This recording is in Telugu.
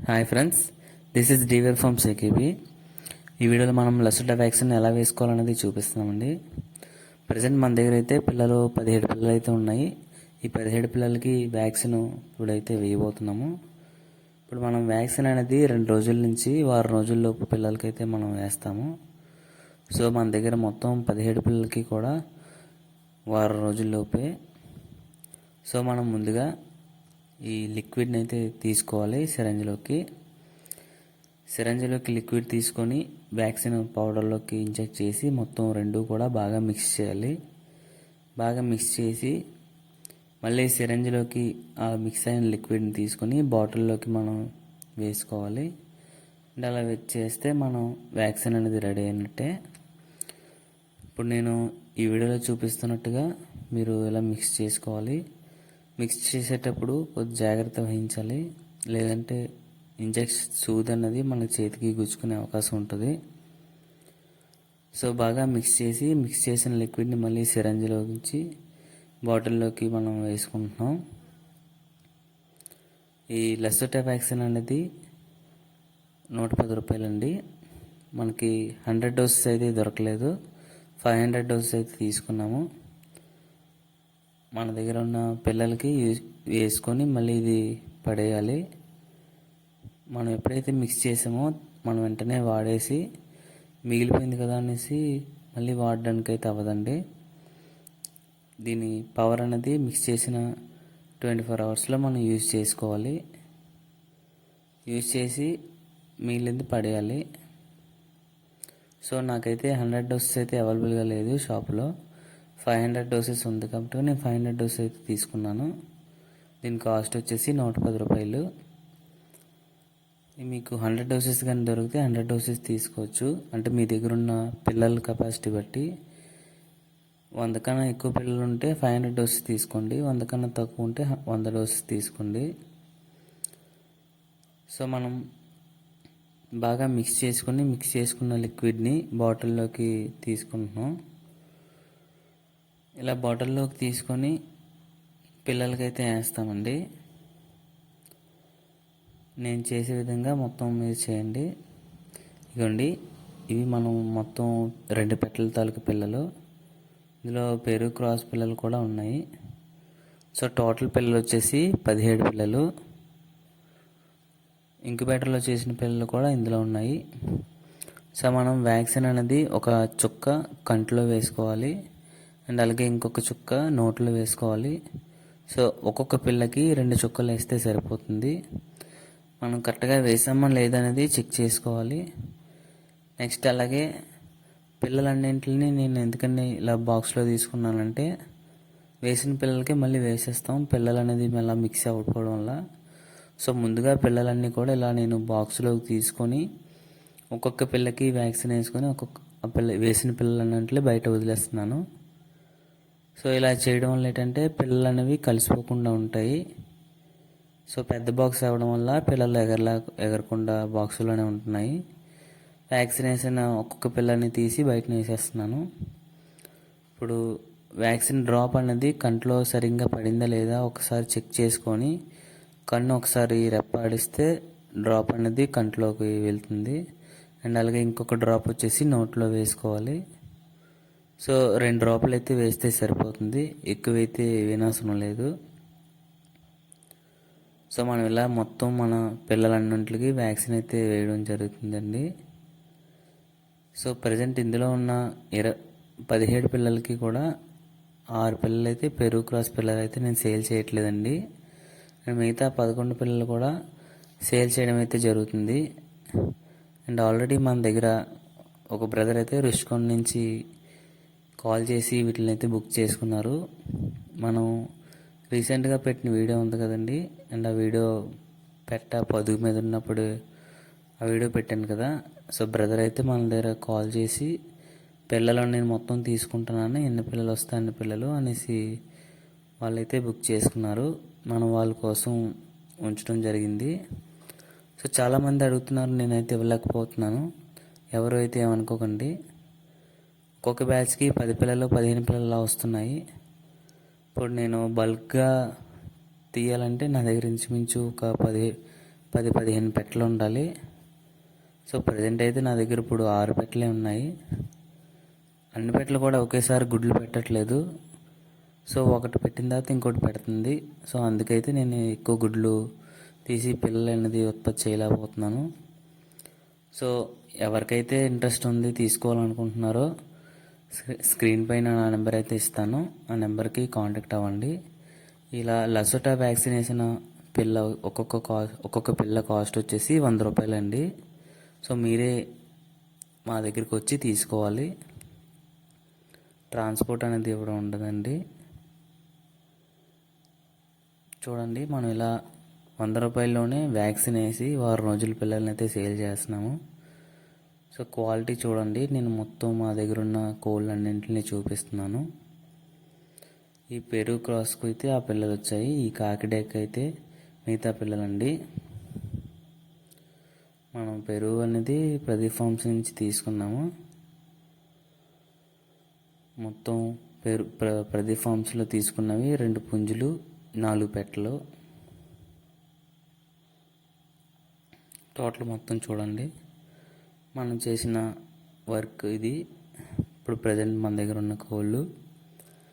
Hi friends, this is Divar from SKB. ఈ వీడియోలో మనం లసుటా వ్యాక్సిన్ ఎలా వేసుకోవాలనేది చూపిస్తున్నామండి. ప్రజెంట్ మన దగ్గర అయితే 17 పిల్లలు అయితే ఉన్నాయి. ఈ 17 పిల్లలకి వ్యాక్సిన్ ఇప్పుడైతే వేయబోతున్నాము. ఇప్పుడు మనం వ్యాక్సిన్ అనేది 2 రోజుల నుంచి వారం రోజుల్లోపు పిల్లలకైతే మనం వేస్తాము. సో మన దగ్గర మొత్తం 17 పిల్లలకి కూడా వారం రోజుల్లోపే. సో మనం ముందుగా ఈ లిక్విడ్ని అయితే తీసుకోవాలి. సిరంజిలోకి లిక్విడ్ తీసుకొని వ్యాక్సిన్ పౌడర్లోకి ఇంజెక్ట్ చేసి మొత్తం రెండు కూడా బాగా మిక్స్ చేయాలి. బాగా మిక్స్ చేసి మళ్ళీ సిరంజిలోకి ఆ మిక్స్ అయిన లిక్విడ్ని తీసుకొని బాటిల్లోకి మనం వేసుకోవాలి. అంటే అలా చేస్తే మనం వ్యాక్సిన్ అనేది రెడీ అయినట్టే. ఇప్పుడు నేను ఈ వీడియోలో చూపిస్తున్నట్టుగా మీరు ఇలా మిక్స్ చేసుకోవాలి. మిక్స్ చేసేటప్పుడు కొద్ది జాగ్రత్త వహించాలి, లేదంటే ఇంజెక్షన్ సూది అన్నది మన చేతికి గుచ్చుకునే అవకాశం ఉంటుంది. సో బాగా మిక్స్ చేసిన లిక్విడ్ని మళ్ళీ సిరంజిలోంచి బాటిల్లోకి మనం వేసుకుంటున్నాం. ఈ లసుటా వ్యాక్సిన్ అనేది 110 రూపాయలండి. మనకి 100 డోసెస్ అయితే దొరకలేదు, 500 డోసెస్ అయితే తీసుకున్నాము. మన దగ్గర ఉన్న పిల్లలకి వేసుకొని మళ్ళీ ఇది పడేయాలి. మనం ఎప్పుడైతే మిక్స్ చేసామో మనం వెంటనే వాడేసి మిగిలిపోయింది కదా అనేసి మళ్ళీ వాడడానికి అయితే అవ్వదండి. దీని పవర్ అనేది మిక్స్ చేసిన 24 అవర్స్లో మనం యూజ్ చేసుకోవాలి. యూజ్ చేసి మిగిలింది పడేయాలి. సో నాకైతే 100 డోసెస్ అయితే అవైలబుల్గా లేదు షాప్లో. 500 డోసెస్ ఉంది కాబట్టి నేను 500 డోసెస్ అయితే తీసుకున్నాను. దీని కాస్ట్ వచ్చేసి 110 రూపాయలు. మీకు 100 డోసెస్ కానీ దొరికితే 100 డోసెస్ తీసుకోవచ్చు. అంటే మీ దగ్గర ఉన్న పిల్లల కెపాసిటీ బట్టి 100 కన్నా ఎక్కువ పిల్లలు ఉంటే 500 డోసెస్ తీసుకోండి, 100 కన్నా తక్కువ ఉంటే 100 డోసెస్ తీసుకోండి. సో మనం బాగా మిక్స్ చేసుకున్న లిక్విడ్ని బాటిల్లోకి తీసుకుంటున్నాం. ఇలా బాటిల్లోకి తీసుకొని పిల్లలకైతే వేస్తామండి. నేను చేసే విధంగా మొత్తం మీరు చేయండి. ఇదిగోండి, ఇవి మనం మొత్తం 2 పెట్టెల తాలూకు పిల్లలు. ఇందులో పెరుగు క్రాస్ పిల్లలు కూడా ఉన్నాయి. సో టోటల్ పిల్లలు వచ్చేసి 17 పిల్లలు. ఇంక్యుబేటర్లో చేసిన పిల్లలు కూడా ఇందులో ఉన్నాయి. సో మనం వ్యాక్సిన్ అనేది ఒక చుక్క కంట్లో వేసుకోవాలి, అండ్ అలాగే ఇంకొక చుక్క నోట్లో వేసుకోవాలి. సో ఒక్కొక్క పిల్లకి 2 చుక్కలు వేస్తే సరిపోతుంది. మనం కరెక్ట్గా వేసామా లేదనేది చెక్ చేసుకోవాలి. నెక్స్ట్ అలాగే పిల్లలన్నింటిని నేను ఎందుకని ఇలా బాక్స్లో తీసుకున్నానంటే వేసిన పిల్లలకి మళ్ళీ వేసేస్తాం, పిల్లలు అనేది మళ్ళీ మిక్స్ అవ్వకపోవడం వల్ల. సో ముందుగా పిల్లలన్నీ కూడా ఇలా నేను బాక్స్లోకి తీసుకొని ఒక్కొక్క పిల్లకి వ్యాక్సిన్ వేసుకొని వేసిన పిల్లలన్నింటినీ బయట వదిలేస్తున్నాను. సో ఇలా చేయడం వల్ల ఏంటంటే పిల్లలు అనేవి కలిసిపోకుండా ఉంటాయి. సో పెద్ద బాక్స్ అవ్వడం వల్ల పిల్లలు ఎగరకుండా బాక్సులోనే ఉంటున్నాయి. వ్యాక్సినేషన్ ఒక్కొక్క పిల్లని తీసి బయట వేసేస్తున్నాను. ఇప్పుడు వ్యాక్సిన్ డ్రాప్ అనేది కంట్లో సరిగ్గా పడిందా లేదా ఒకసారి చెక్ చేసుకొని కన్ను ఒకసారి రెప్పాడిస్తే డ్రాప్ అనేది కంట్లోకి వెళ్తుంది. అండ్ అలాగే ఇంకొక డ్రాప్ వచ్చేసి నోట్లో వేసుకోవాలి. సో 2 డ్రాపులు అయితే వేస్తే సరిపోతుంది, ఎక్కువైతే వేయనవసరం లేదు. సో మనం ఇలా మొత్తం మన పిల్లలన్నింటికి వ్యాక్సిన్ అయితే వేయడం జరుగుతుందండి. సో ప్రజెంట్ ఇందులో ఉన్న 17 పిల్లలకి కూడా 6 పిల్లలు అయితే పెరుగు క్రాస్ పిల్లలు అయితే నేను సేల్ చేయట్లేదండి. మిగతా 11 పిల్లలు కూడా సేల్ చేయడం అయితే జరుగుతుంది. అండ్ ఆల్రెడీ మన దగ్గర ఒక బ్రదర్ అయితే రుషికొండ నుంచి కాల్ చేసి వీటిని అయితే బుక్ చేసుకున్నారు. మనం రీసెంట్గా పెట్టిన వీడియో ఉంది కదండి, అండ్ ఆ వీడియో పదుగు మీద ఉన్నప్పుడు ఆ వీడియో పెట్టాను కదా. సో బ్రదర్ అయితే మన దగ్గర కాల్ చేసి పిల్లలు నేను మొత్తం తీసుకుంటున్నాను, ఎన్ని పిల్లలు వస్తే అన్ని పిల్లలు అనేసి వాళ్ళైతే బుక్ చేసుకున్నారు. మనం వాళ్ళ కోసం ఉంచడం జరిగింది. సో చాలామంది అడుగుతున్నారు, నేనైతే ఇవ్వలేకపోతున్నాను, ఎవరు అయితే ఏమనుకోకండి. ఒక్కొక్క బ్యాచ్కి 10 పిల్లలు 15 పిల్లలు వస్తున్నాయి. ఇప్పుడు నేను బల్క్గా తీయాలంటే నా దగ్గర ఇంచుమించు ఒక 10-15 పెట్టలు ఉండాలి. సో ప్రజెంట్ అయితే నా దగ్గర ఇప్పుడు 6 పెట్టలే ఉన్నాయి. అన్ని పెట్టలు కూడా ఒకేసారి గుడ్లు పెట్టట్లేదు. సో ఒకటి పెట్టిన తర్వాత ఇంకోటి పెడుతుంది. సో అందుకైతే నేను ఎక్కువ గుడ్లు తీసి పిల్లలు అనేది ఉత్పత్తి చేయలేకపోతున్నాను. సో ఎవరికైతే ఇంట్రెస్ట్ ఉంది తీసుకోవాలనుకుంటున్నారో స్క్రీన్ పైన నా నెంబర్ అయితే ఇస్తాను. ఆ నెంబర్కి కాంటాక్ట్ అవ్వండి. ఇలా లసోటా వ్యాక్సినేషన్ పిల్ల ఒక్కొక్క పిల్ల కాస్ట్ వచ్చేసి 100 రూపాయలండి. సో మీరే మా దగ్గరికి వచ్చి తీసుకోవాలి. ట్రాన్స్పోర్ట్ అనేది ఇవ్వడం ఉండదండి. చూడండి, మనం ఇలా 100 రూపాయల్లోనే వ్యాక్సిన్ వేసి 6 రోజుల పిల్లల్ని అయితే సేల్ చేస్తున్నాము. సో క్వాలిటీ చూడండి, నేను మొత్తం మా దగ్గర ఉన్న కోళ్ళన్నింటినీ చూపిస్తున్నాను. ఈ పెరుగు క్రాస్కు అయితే ఆ పిల్లలు వచ్చాయి. ఈ కాకిడేకి అయితే మిగతా పిల్లలండి. మనం పెరుగు అనేది ప్రదీప్ ఫార్మ్స్ నుంచి తీసుకున్నాము. మొత్తం ప్రదీప్ ఫార్మ్స్లో తీసుకున్నవి 2 పుంజులు, 4 పెట్టలు. టోటల్ మొత్తం చూడండి. మనం చేసిన వర్క్ ఇది. ఇప్పుడు ప్రజెంట్ మన దగ్గర ఉన్న కోళ్ళు